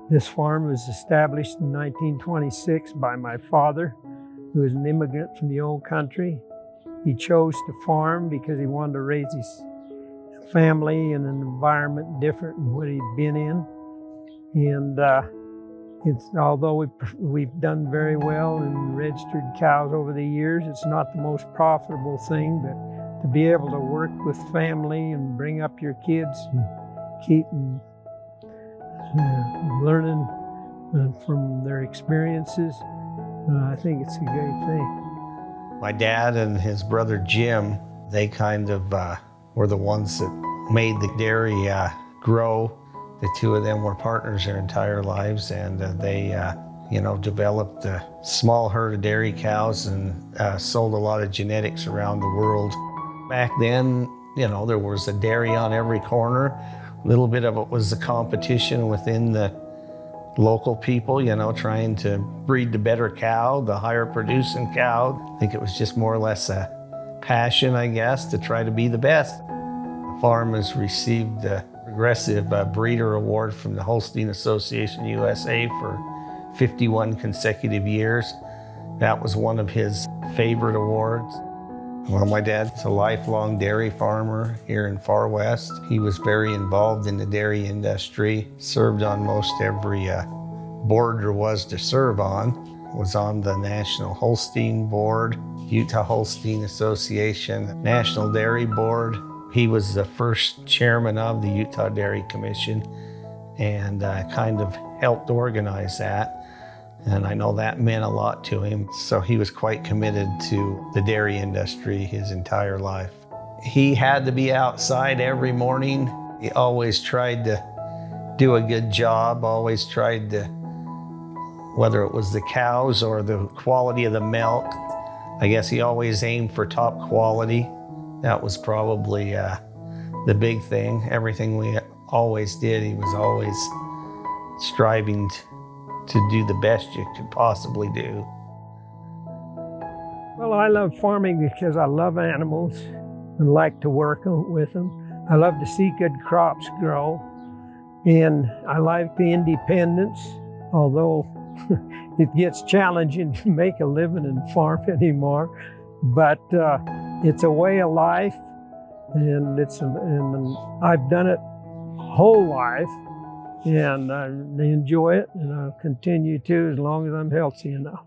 This farm was established in 1926 by my father, who was an immigrant from the old country. He chose to farm because he wanted to raise his family in an environment different than what he'd been in. And although we've done very well and registered cows over the years, it's not the most profitable thing, but to be able to work with family and bring up your kids and keep learning from their experiences, I think it's a great thing. My dad and his brother Jim, they kind of were the ones that made the dairy grow. The two of them were partners their entire lives, and they developed a small herd of dairy cows and sold a lot of genetics around the world. Back then, there was a dairy on every corner. A little bit of it was the competition within the local people, trying to breed the better cow, the higher producing cow. I think it was just more or less a passion, I guess, to try to be the best. The farm has received the Progressive Breeder Award from the Holstein Association USA for 51 consecutive years. That was one of his favorite awards. Well, my dad's a lifelong dairy farmer here in Far West. He was very involved in the dairy industry, served on most every board there was to serve on, was on the National Holstein Board, Utah Holstein Association, National Dairy Board. He was the first chairman of the Utah Dairy Commission and kind of helped organize that. And I know that meant a lot to him. So he was quite committed to the dairy industry his entire life. He had to be outside every morning. He always tried to do a good job, always tried to, whether it was the cows or the quality of the milk, I guess he always aimed for top quality. That was probably the big thing. Everything we always did, he was always striving to do the best you could possibly do. Well, I love farming because I love animals and like to work with them. I love to see good crops grow, and I like the independence, although it gets challenging to make a living and farm anymore. But it's a way of life, and I've done it whole life, and I enjoy it, and I'll continue to as long as I'm healthy enough.